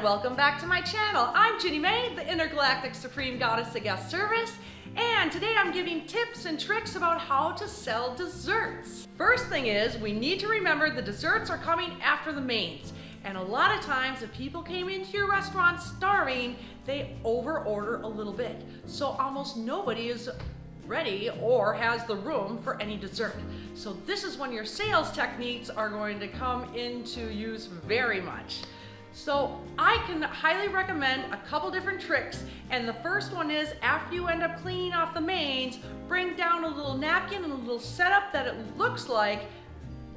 welcome back to my channel. I'm Ginny Mae, the intergalactic supreme goddess of guest service, and today I'm giving tips and tricks about how to sell desserts. First thing is, we need to remember the desserts are coming after the mains. And a lot of times, if people came into your restaurant starving, they over-order a little bit. So almost nobody is ready or has the room for any dessert. So this is when your sales techniques are going to come into use very much. So I can highly recommend a couple different tricks, and the first one is after you end up cleaning off the mains, bring down a little napkin and a little setup that it looks like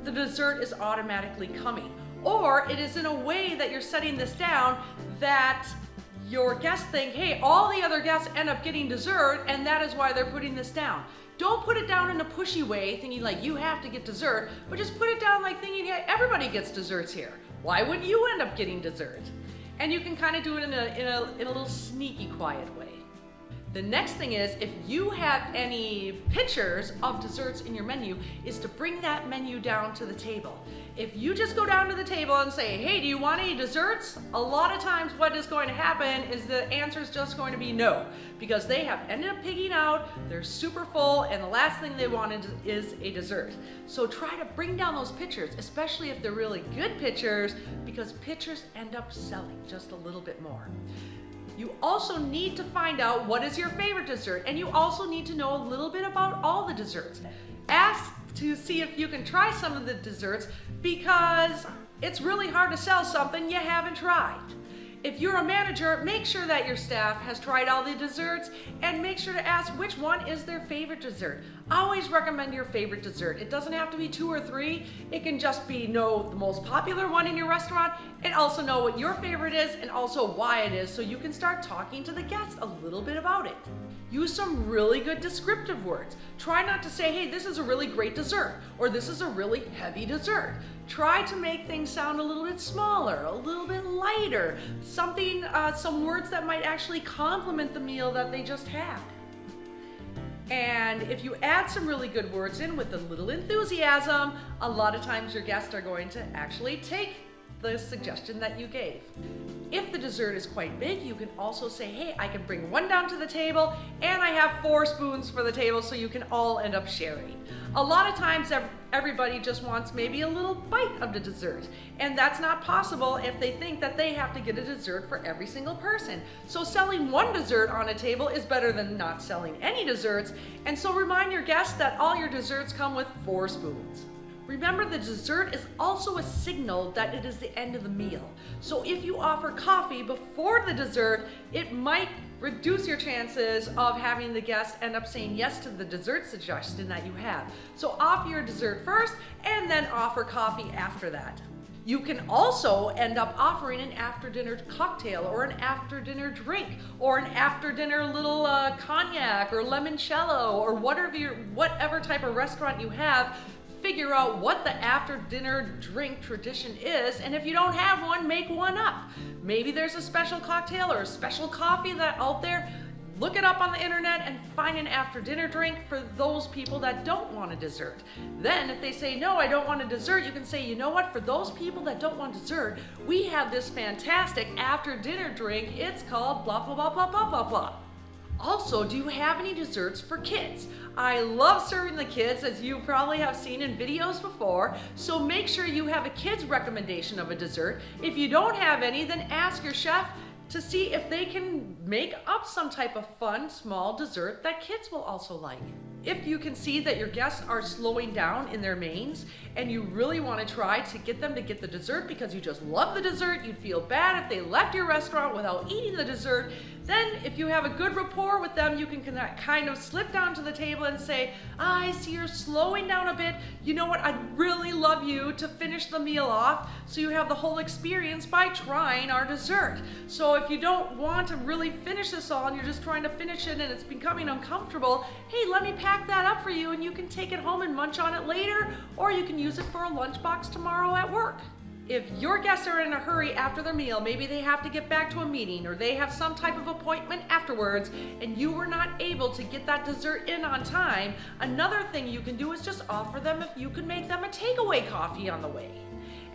the dessert is automatically coming. Or it is in a way that you're setting this down that your guests think, hey, all the other guests end up getting dessert, and that is why they're putting this down. Don't put it down in a pushy way, thinking like you have to get dessert, but just put it down like thinking, hey, everybody gets desserts here. Why wouldn't you end up getting dessert? And you can kind of do it in a little sneaky, quiet way. The next thing is, if you have any pictures of desserts in your menu, is to bring that menu down to the table. If you just go down to the table and say, hey, do you want any desserts? A lot of times what is going to happen is the answer is just going to be no, because they have ended up pigging out, they're super full, and the last thing they wanted is a dessert. So try to bring down those pictures, especially if they're really good pictures, because pictures end up selling just a little bit more. You also need to find out what is your favorite dessert, and you also need to know a little bit about all the desserts. Ask to see if you can try some of the desserts, because it's really hard to sell something you haven't tried. If you're a manager, make sure that your staff has tried all the desserts, and make sure to ask which one is their favorite dessert. Always recommend your favorite dessert. It doesn't have to be 2 or 3. It can just be know the most popular one in your restaurant, and also know what your favorite is and also why it is, so you can start talking to the guests a little bit about it. Use some really good descriptive words. Try not to say, hey, this is a really great dessert, or this is a really heavy dessert. Try to make things sound a little bit smaller, a little bit lighter, something, some words that might actually complement the meal that they just had. And if you add some really good words in with a little enthusiasm, a lot of times your guests are going to actually take the suggestion that you gave. If the dessert is quite big, you can also say, hey, I can bring one down to the table, and I have 4 spoons for the table, so you can all end up sharing. A lot of times everybody just wants maybe a little bite of the dessert, and that's not possible if they think that they have to get a dessert for every single person. So selling one dessert on a table is better than not selling any desserts, and so remind your guests that all your desserts come with 4 spoons. Remember, the dessert is also a signal that it is the end of the meal. So if you offer coffee before the dessert, it might reduce your chances of having the guests end up saying yes to the dessert suggestion that you have. So offer your dessert first, and then offer coffee after that. You can also end up offering an after-dinner cocktail, or an after-dinner drink, or an after-dinner little cognac or limoncello, or whatever type of restaurant you have. Figure out what the after-dinner drink tradition is, and if you don't have one, make one up. Maybe there's a special cocktail or a special coffee that out there. Look it up on the internet and find an after-dinner drink for those people that don't want a dessert. Then if they say, no, I don't want a dessert, you can say, you know what, for those people that don't want dessert, we have this fantastic after-dinner drink. It's called blah, blah, blah, blah, blah, blah, blah. Also, do you have any desserts for kids? I love serving the kids, as you probably have seen in videos before, so make sure you have a kid's recommendation of a dessert. If you don't have any, then ask your chef to see if they can make up some type of fun, small dessert that kids will also like. If you can see that your guests are slowing down in their mains, and you really want to try to get them to get the dessert because you just love the dessert, you'd feel bad if they left your restaurant without eating the dessert, then if you have a good rapport with them, you can kind of slip down to the table and say, I see you're slowing down a bit. You know what, I'd really love you to finish the meal off so you have the whole experience by trying our dessert. So if you don't want to really finish this all and you're just trying to finish it and it's becoming uncomfortable, hey, let me pack that up for you and you can take it home and munch on it later, or you can use it for a lunchbox tomorrow at work. If your guests are in a hurry after their meal, maybe they have to get back to a meeting or they have some type of appointment afterwards, and you were not able to get that dessert in on time, another thing you can do is just offer them if you can make them a takeaway coffee on the way.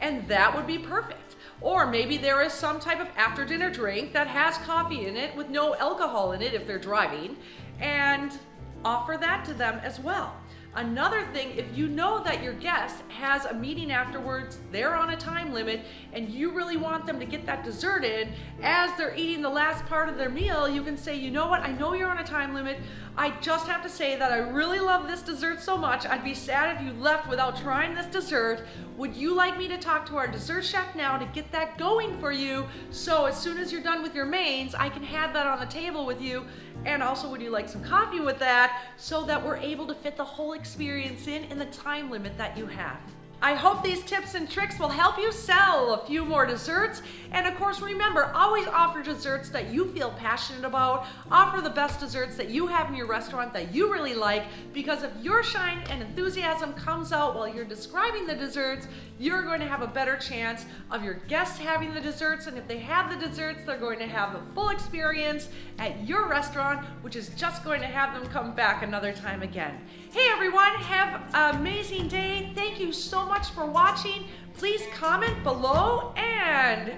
and that would be perfect. Or maybe there is some type of after dinner drink that has coffee in it with no alcohol in it if they're driving, and offer that to them as well. Another thing, if you know that your guest has a meeting afterwards, they're on a time limit, and you really want them to get that dessert in as they're eating the last part of their meal, you can say, you know what, I know you're on a time limit. I just have to say that I really love this dessert so much. I'd be sad if you left without trying this dessert. Would you like me to talk to our dessert chef now to get that going for you? So as soon as you're done with your mains, I can have that on the table with you. And also, would you like some coffee with that so that we're able to fit the whole experience in the time limit that you have? I hope these tips and tricks will help you sell a few more desserts. And of course, remember, always offer desserts that you feel passionate about. Offer the best desserts that you have in your restaurant that you really like, because if your shine and enthusiasm comes out while you're describing the desserts, you're going to have a better chance of your guests having the desserts. And if they have the desserts, they're going to have the full experience at your restaurant, which is just going to have them come back another time again. Hey everyone, have an amazing day. Thank you so much for watching. Please comment below and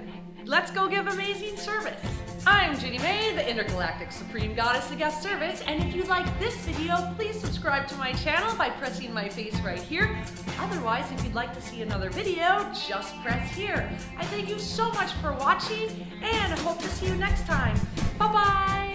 let's go give amazing service. I'm Ginny Mae, the Intergalactic Supreme Goddess of Guest Service, and if you like this video, please subscribe to my channel by pressing my face right here. Otherwise, if you'd like to see another video, just press here. I thank you so much for watching, and I hope to see you next time. Bye-bye!